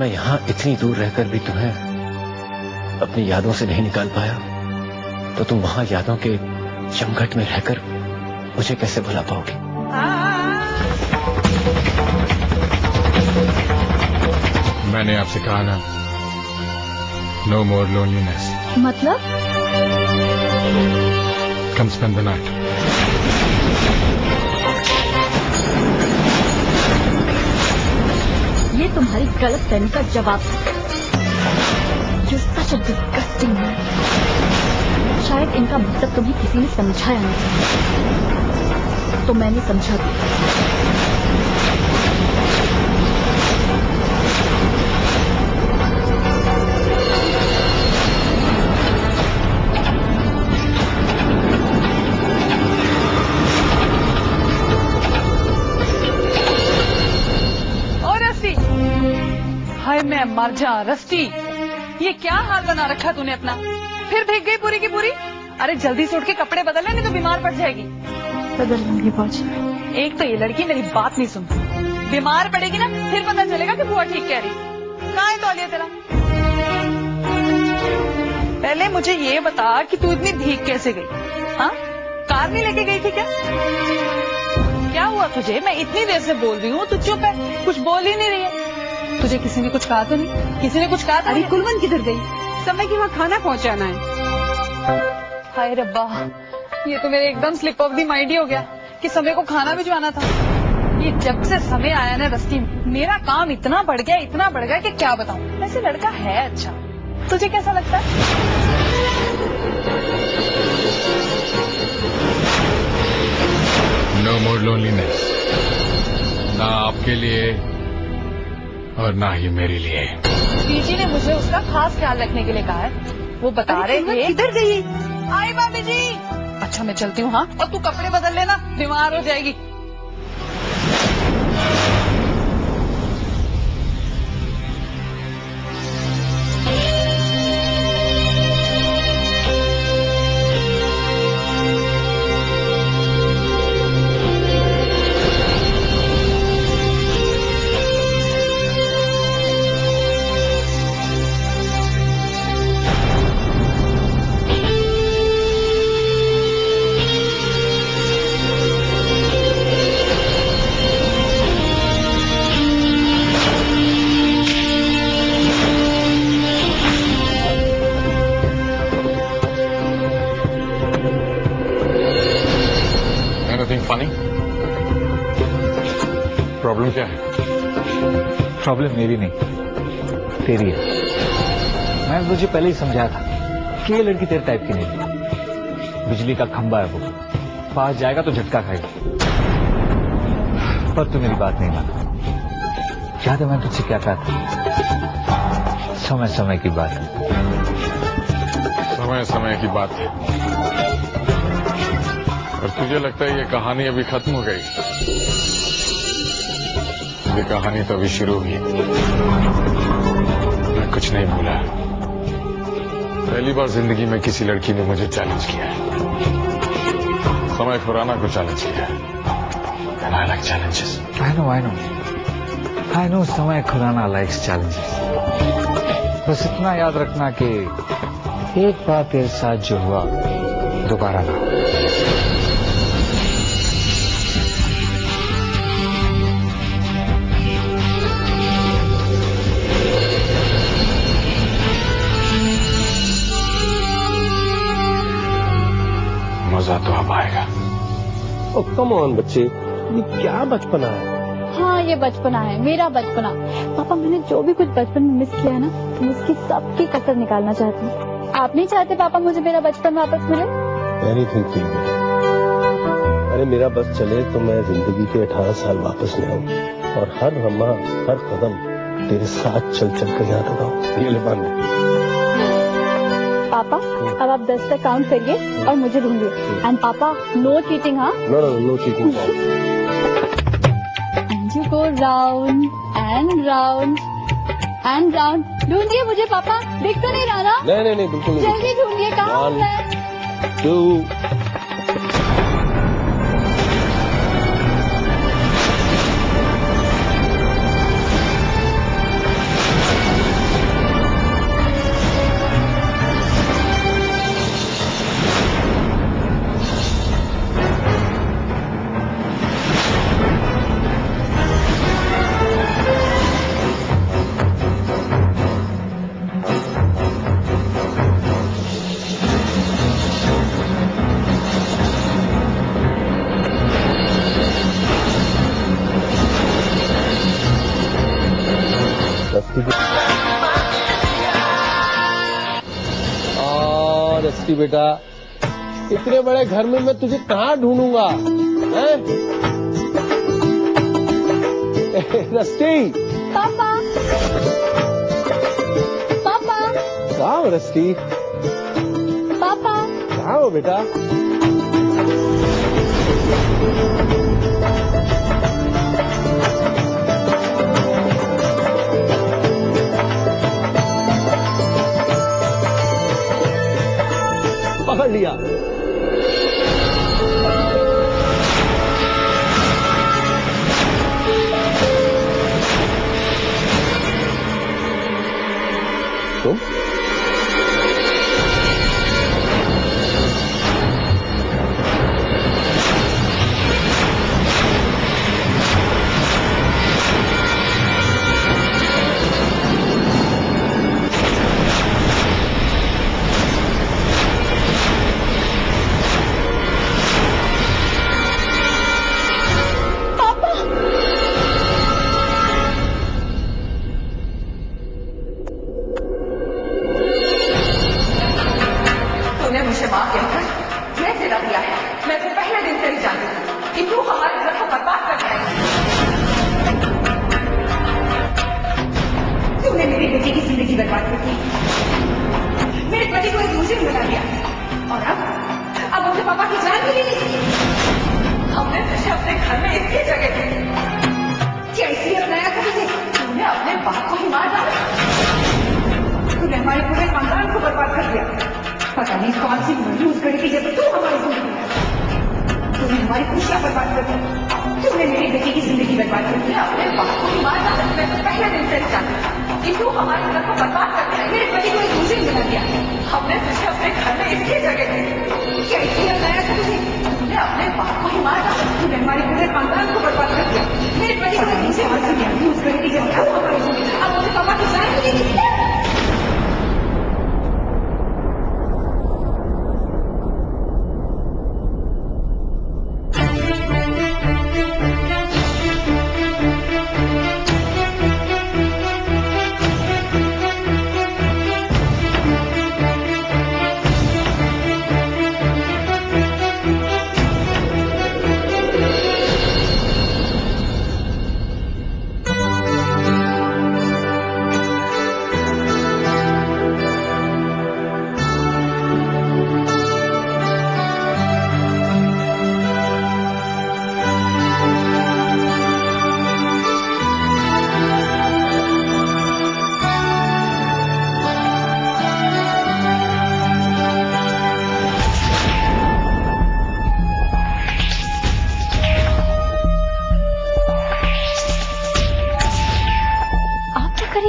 मैं यहाँ इतनी दूर रहकर भी तुम्हें अपनी यादों से नहीं निकाल पाया, तो तुम वहां यादों के जमघट में रहकर मुझे कैसे भुला पाओगी? मैंने आपसे कहा ना, नो मोर लोनलीनेस। मतलब? कम स्पेंड द नाइट। ये तुम्हारी गलत फहमी का जवाब है। You're such a disgusting man। शायद इनका मतलब तुम्हें किसी ने समझाया नहीं, तो मैंने समझा दिया। हाय मैं मर जा रस्टी, ये क्या हाल बना रखा तूने अपना? फिर भीग गई पूरी की पूरी। अरे जल्दी से उठ के कपड़े बदल ले, नहीं तो बीमार पड़ जाएगी। बदल लूंगी बाजी। एक तो ये लड़की मेरी बात नहीं सुनती, बीमार पड़ेगी ना फिर पता चलेगा कि बुआ ठीक कह रही। कहाँ है तौलिया तेरा? पहले मुझे ये बता कि तू इतनी भीग कैसे गई? हाँ, कार नहीं लेके गई थी क्या? क्या हुआ तुझे? मैं इतनी देर से बोल रही हूँ, तू चुप है, कुछ बोल ही नहीं रही है। तुझे किसी ने कुछ कहा तो नहीं? किसी ने कुछ कहा था? अरे कुलवन किधर गई? समय की वहाँ खाना पहुँचाना है। हाय रब्बा, ये तो मेरे एकदम स्लिप ऑफ दी माइंड ही हो गया कि समय को खाना भिजवाना था। ये जब से समय आया ना रस्ती, मेरा काम इतना बढ़ गया कि क्या बताऊं। वैसे लड़का है अच्छा, तुझे कैसा लगता है? नो मोर लोनलीनेस, ना आपके लिए और ना ही मेरे लिए। बीजी ने मुझे उसका खास ख्याल रखने के लिए कहा है। वो बता रहे थे। किधर गई? आई भाभी जी। अच्छा मैं चलती हूँ। हाँ, और तू कपड़े बदल लेना, बीमार हो जाएगी। फनी? प्रॉब्लम क्या है? प्रॉब्लम मेरी नहीं, तेरी है। मैं तुझे पहले ही समझाया था कि ये लड़की तेरे टाइप की नहीं है। बिजली का खंभा है वो, पास जाएगा तो झटका खाएगा। पर तू मेरी बात नहीं माना। याद है मैंने तुझसे क्या कहा था? समय समय की बात है। समय समय की बात है। और तुझे लगता है ये कहानी अभी खत्म हो गई? ये कहानी तो अभी शुरू हुई। मैं कुछ नहीं भूला। पहली बार जिंदगी में किसी लड़की ने मुझे चैलेंज किया है। समय खुराना को चैलेंज किया है। And I like challenges. I know समय खुराना likes challenges. बस इतना याद रखना कि एक बार तेरे साथ जो हुआ दोबारा ना। मजा तो अब आएगा। ओ कम ऑन बच्चे, ये क्या बचपना है? हाँ ये बचपना है, मेरा बचपना। पापा मैंने जो भी कुछ बचपन में मिस किया है ना, तो उसकी सबकी कसर निकालना चाहती हूँ। आप नहीं चाहते पापा मुझे मेरा बचपन वापस मिले? Anything for you. अरे मेरा बस चले तो मैं जिंदगी के 18 साल वापस ले आऊं और हर लम्हा हर कदम तेरे साथ चल चल कर याद लगाऊं। ये ले बांध। पापा अब आप 10 तक काउंट करिए और मुझे ढूंढिए। एंड पापा नो चीटिंग। हाँ no cheating. And you go round and round and round. ढूंढिए मुझे पापा, दिख तो नहीं रहा ना? नहीं बिल्कुल नहीं। जल्दी ढूंढिए, कहाँ है? 2 1 रस्टी बेटा, इतने बड़े घर में मैं तुझे कहाँ ढूंढूंगा? रस्टी, पापा, पापा, कहाँ हो रस्टी? पापा, कहाँ हो बेटा? पकड़ लिया। तुम? मुझे मां कहकर मैं जिला दिया है। मैं तो पहले दिन से ही जानती थी कि तू हमारे घर को बर्बाद कर जाएगी। तूने मेरी बेटी की जिंदगी बर्बाद कर दी, मेरे पति को एक मुझे मिला दिया, और अब उनके पापा की जान भी नहीं ली। हमने तुझे अपने घर में इसकी जगह दी, क्या इसलिए अपनाया था तुझे? तूने अपने बाप को ही मार डाला। तूने हमारे पूरे खानदान को बर्बाद कर दिया। पता नहीं कौन सी यूज करी थी जब तू हमारी जिंदगी में। तूने हमारी खुशियां बर्बाद कर दी, तूने मेरी बेटी की जिंदगी बर्बाद कर दी, अपने बाप को ही मार डाला। मैं तो पहले दिन से जानती थी कि तू हमारे घर को बर्बाद कर दिया, मेरे पति को एक दूसरे मिला दिया। हमने तुझे अपने घर में इसकी जगह दी, क्या इसलिए अपनाया था तुझे? तूने अपने बाप को ही मार डाला। तूने हमारे पूरे खानदान को बर्बाद कर दिया, मेरे पति को एक दूसरे मिला दिया। यूज करी थी जब तू हमारी जिंदगी, अब मुझे पापा की जान भी नहीं दी।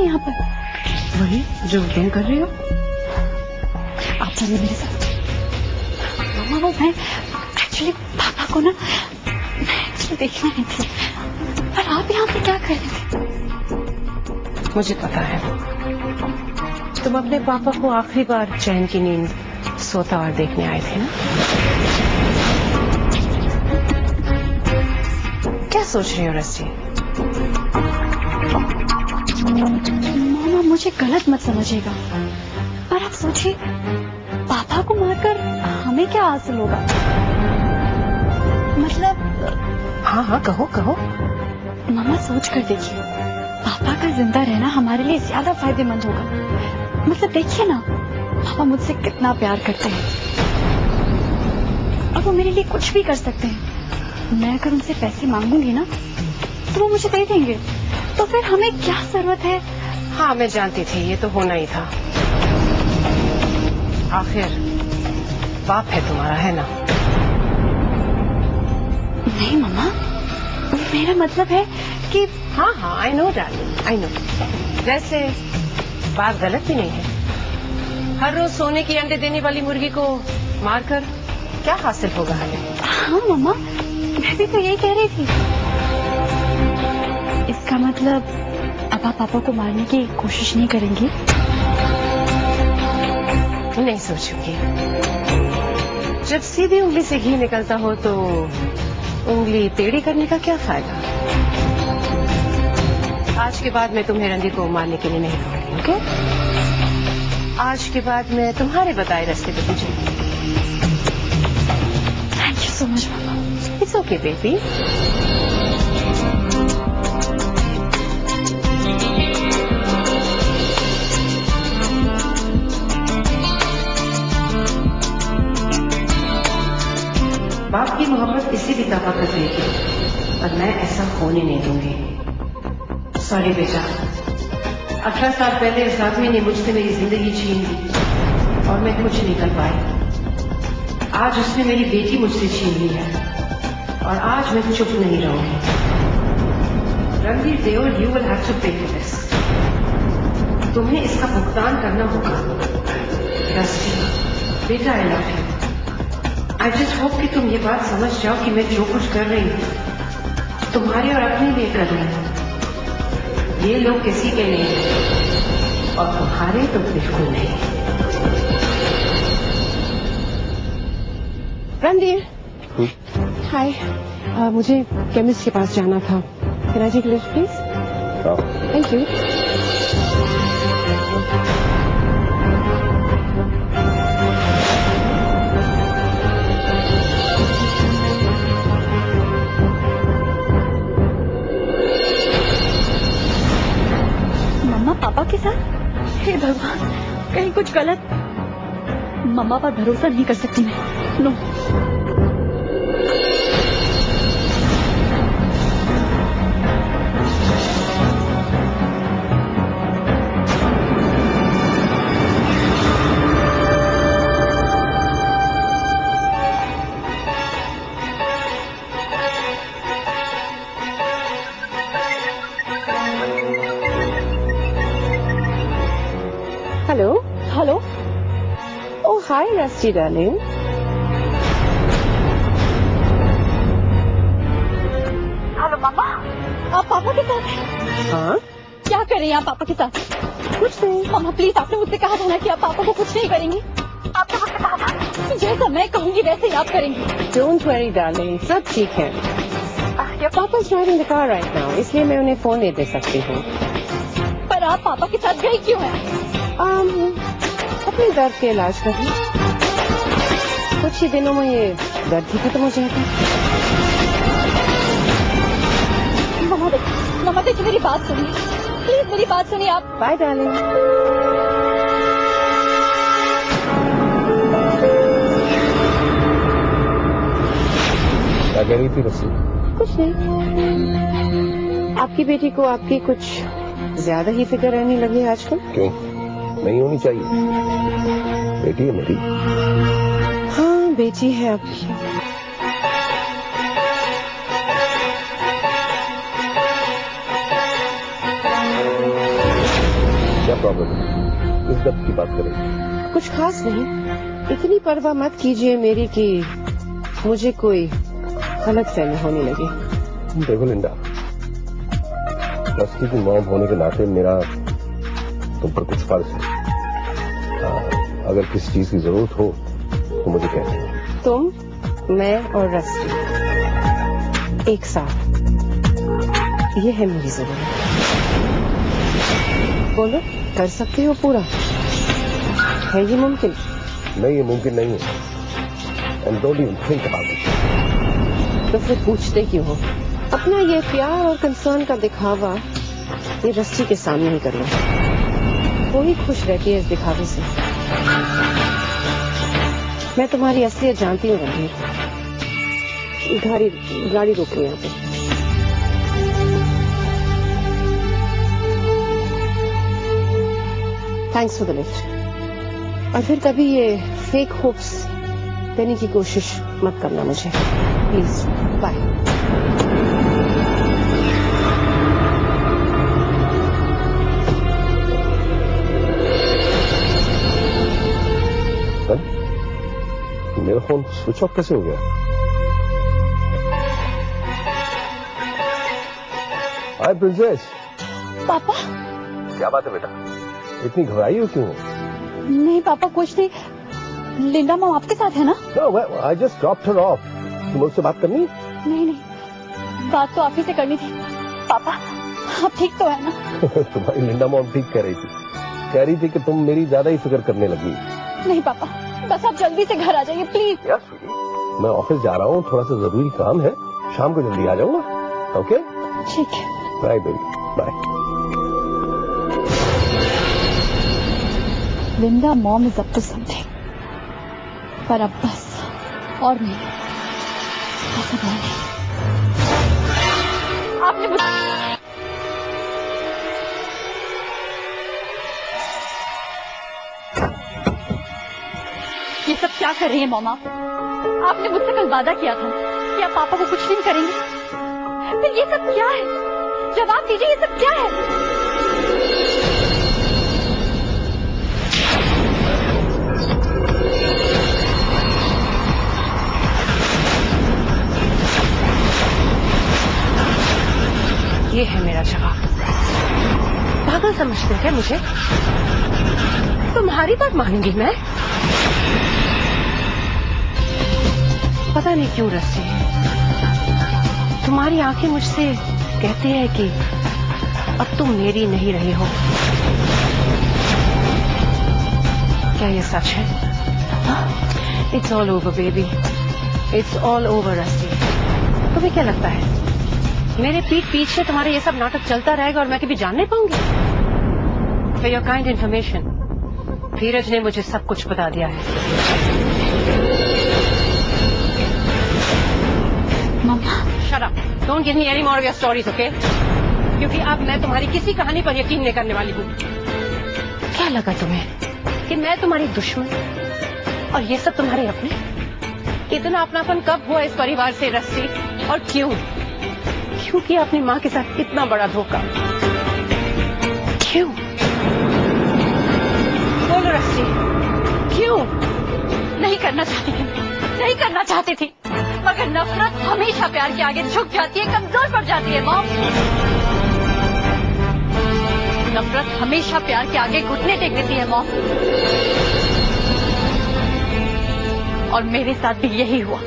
यहाँ पर वही जो तुम कर रही हो। आप चलिए मेरे साथ। मामा वो मैं एक्चुअली पापा को ना मैं देखना नहीं थी, पर आप यहाँ पे क्या कर रहे थे? मुझे पता है तुम अपने पापा को आखिरी बार चैन की नींद सोता हुआ देखने आए थे ना। क्या सोच रही हो रस्सी? मामा मुझे गलत मत समझिएगा, पर आप सोचिए पापा को मारकर हमें क्या हासिल होगा? मतलब हाँ हाँ कहो कहो। मामा सोच कर देखिए, पापा का जिंदा रहना हमारे लिए ज्यादा फायदेमंद होगा। मतलब देखिए ना, पापा मुझसे कितना प्यार करते हैं और वो मेरे लिए कुछ भी कर सकते हैं। मैं अगर उनसे पैसे मांगूंगी ना तो वो मुझे दे देंगे, तो फिर हमें क्या जरूरत है? हाँ मैं जानती थी ये तो होना ही था। आखिर बाप है तुम्हारा, है ना? नहीं मामा, मेरा मतलब है कि हाँ हाँ I know darling I know. वैसे बात गलत भी नहीं है। हर रोज सोने की अंडे देने वाली मुर्गी को मारकर क्या हासिल होगा हमें? हाँ मामा, मैं भी तो यही कह रही थी। इसका मतलब अब आप पापा को मारने की कोशिश नहीं करेंगी? नहीं सोचूंगी। जब सीधी उंगली से घी निकलता हो तो उंगली टेढ़ी करने का क्या फायदा? आज के बाद मैं तुम्हें रणदीप को मारने के लिए नहीं कहूंगी, ओके? आज के बाद मैं तुम्हारे बताए रास्ते पे चलूंगी। थैंक यू सो मच पापा। It's okay baby. बाप की मोहब्बत किसी भी ताकत कर देगी, और मैं ऐसा होने नहीं दूंगी। सॉरी बेटा, 18 साल पहले इस आदमी ने मुझसे मेरी जिंदगी छीन ली और मैं कुछ नहीं कर पाई। आज उसने मेरी बेटी मुझसे छीन ली है और आज मैं चुप नहीं रहूंगी। Randeep Deol, you will have to pay for this. तुम्हें इसका भुगतान करना होगा। रस्टी बेटा, I love you. I just hope कि तुम ये बात समझ जाओ कि मैं जो कुछ कर रही हूँ तुम्हारे और अपने लिए कर रही हूँ। ये लोग किसी के नहीं हैं और तुम्हारे तो बिल्कुल नहीं। रणधीर, हाय। मुझे केमिस्ट के पास जाना था। Can I take a lift please? Thank you. पापा के साथ? हे भगवान, कहीं कुछ गलत। मम्मा पर भरोसा नहीं कर सकती मैं। No. Hello hello. Oh hi Rusty darling. Hello mamma, आप पापा के साथ हैं? हाँ, क्या कर रही हैं आप पापा के साथ? कुछ नहीं। मम्मा प्लीज, आपने मुझसे कहा था ना कि आप पापा को कुछ नहीं करेंगी। आपने मुझसे कहा था जैसा मैं कहूंगी वैसे ही आप करेंगी। डोंट वरी डार्लिंग, सब ठीक है। पापा is driving the car right now, इसलिए मैं उन्हें फोन नहीं दे सकती हूँ। पर आप पापा के साथ गई क्यों हैं? अपने दर्द के इलाज करने। कुछ ही दिनों में ये दर्द ही खत्म हो जाएगा। मम्मा देखिए, मेरी बात सुनिए प्लीज, मेरी बात सुनिए आप। Bye darling. क्या कह रही थी रस्सी? कुछ नहीं। आपकी बेटी को आपकी कुछ ज्यादा ही फिक्र रहने लगी आजकल। क्यों? नहीं होनी चाहिए। बेटी है मेरी। हाँ, बेटी है आपकी। क्या प्रॉब्लम है? किस दर्द की बात करें? कुछ खास नहीं। इतनी परवाह मत कीजिए मेरी कि मुझे कोई गलतफहमी होने लगी। देखो लिंडा, रस्टी की मॉम होने के नाते मेरा तुम पर कुछ फर्ज है। अगर किसी चीज की जरूरत हो तो मुझे कह दो। तुम, मैं और रस्टी एक साथ, ये है मेरी जरूरत। बोलो, कर सकते हो पूरा? है ये मुमकिन? नहीं, ये मुमकिन नहीं है। And don't even think about it. तो फिर पूछते क्यों हो? अपना ये प्यार और कंसर्न का दिखावा ये रस्टी के सामने ही कर लो। वो ही खुश रहती है इस दिखावे से। मैं तुम्हारी असलियत जानती हूँ रणधीर। गाड़ी रोक लो यहाँ पे। Thanks for the lift. और फिर कभी ये फेक होप्स देने की कोशिश मत करना मुझे, प्लीज। बाय। मेरा फोन स्विच ऑफ कैसे हो गया? हाय प्रिंसेस। पापा। क्या बात है बेटा, इतनी घबराई हो क्यों? नहीं पापा, कुछ नहीं। लिंडा मॉम आपके साथ है ना? No, I just dropped her off. तुम मुझसे बात करनी? नहीं, बात तो आप ही से करनी थी। पापा, आप ठीक तो है ना? तुम्हारी लिंडा मॉम ठीक कह रही थी कि तुम मेरी ज्यादा ही फिक्र करने लगी। नहीं पापा, बस आप जल्दी से घर आ जाइए प्लीज। यार मैं ऑफिस जा रहा हूँ, थोड़ा सा जरूरी काम है, शाम को जल्दी आ जाऊंगा। ओके ठीक है। Bye baby, bye. Linda mom is up to something, पर अब बस और नहीं, बस अब और नहीं। आपने ये सब क्या कर रही है मॉम? आपने मुझसे कल वादा किया था कि आप पापा को कुछ नहीं करेंगे, फिर ये सब क्या है? जवाब दीजिए, ये सब क्या है? ये है मेरा जवाब। पागल समझते हैं क्या मुझे? तुम्हारी बात मानूंगी मैं? पता नहीं क्यों रस्सी, तुम्हारी आंखें मुझसे कहती है कि अब तुम मेरी नहीं रही हो। क्या ये सच है? It's all over baby, it's all over रस्सी। तुम्हें क्या लगता है मेरे पीठ पीछे तुम्हारे ये सब नाटक चलता रहेगा और मैं कभी जान नहीं पाऊंगी? For your kind information, Dheeraj ने मुझे सब कुछ बता दिया है। Mamma, shut up, don't give me any more of your stories, okay? क्योंकि अब मैं तुम्हारी किसी कहानी पर यकीन नहीं करने वाली हूँ। क्या लगा तुम्हें कि मैं तुम्हारी दुश्मन और ये सब तुम्हारे अपने? इतना अपनापन कब हुआ इस परिवार से रस्सी, और क्यों? क्यों किया अपनी माँ के साथ इतना बड़ा धोखा? क्यों? बोलो रस्सी, क्यों? नहीं करना चाहती थी, नहीं करना चाहती थी, मगर नफरत हमेशा प्यार के आगे झुक जाती है, कमजोर पड़ जाती है मॉम। नफरत हमेशा प्यार के आगे घुटने टेक देती है मॉम, और मेरे साथ भी यही हुआ।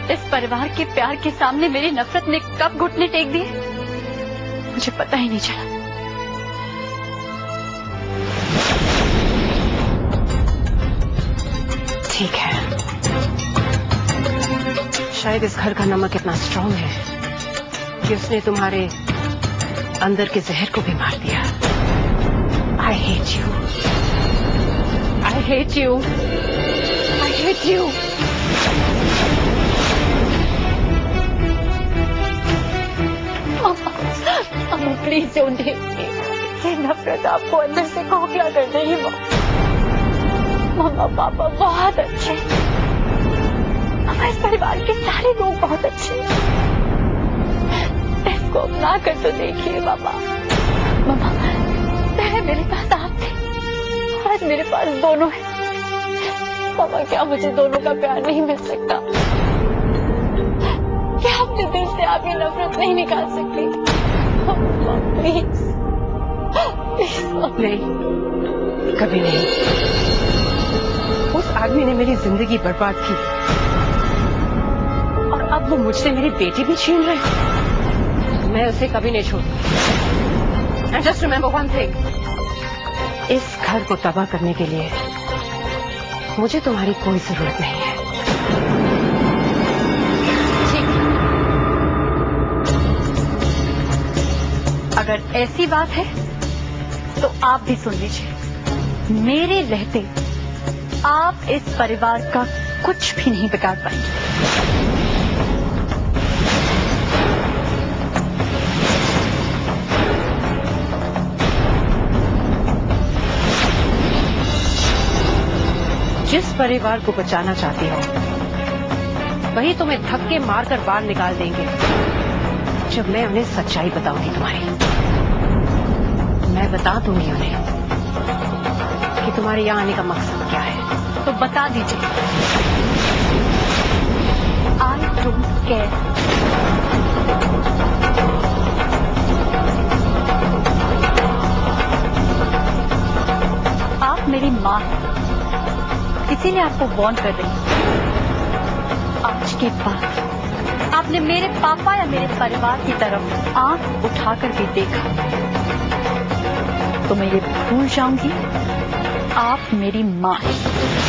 इस परिवार के प्यार के सामने मेरी नफरत ने कब घुटने टेक दिए मुझे पता ही नहीं चला। ठीक है, शायद इस घर का नमक इतना स्ट्रांग है कि उसने तुम्हारे अंदर के जहर को भी मार दिया। I hate you, I hate you, I hate you. Please don't hit me. ये नफरत आपको अंदर से खोखला कर देगी मम्मा। पापा बहुत अच्छे, मम्मा इस परिवार के सारे लोग बहुत अच्छे। इसको अपना कर तो देखिए पापा। मम्मा पहले मेरे पास आप थे, आज मेरे पास दोनों है। पापा क्या मुझे दोनों का प्यार नहीं मिल सकता? क्या अपने दिल से आप ये नफरत नहीं निकाल सकती? प्लीज नहीं, कभी नहीं। उस आदमी ने मेरी जिंदगी बर्बाद की और अब वो मुझसे मेरी बेटी भी छीन रहे हैं। मैं उसे कभी नहीं छोड़ूंगी। And just remember one thing, इस घर को तबाह करने के लिए मुझे तुम्हारी कोई जरूरत नहीं है। अगर ऐसी बात है तो आप भी सुन लीजिए, मेरे रहते आप इस परिवार का कुछ भी नहीं बिगाड़ पाएंगे। जिस परिवार को बचाना चाहती हो वही तुम्हें धक्के मारकर बाहर निकाल देंगे जब मैं उन्हें सच्चाई बताऊंगी तुम्हारी। मैं बता दूंगी उन्हें कि तुम्हारे यहाँ आने का मकसद क्या है। तो बता दीजिए। I don't care. आप मेरी माँ हैं, इसीलिए आपको वार्न कर रही हूं। आज के बाद आप आपने मेरे पापा या मेरे परिवार की तरफ आंख उठाकर भी देखा तो मैं ये भूल जाऊंगी आप मेरी मां हैं।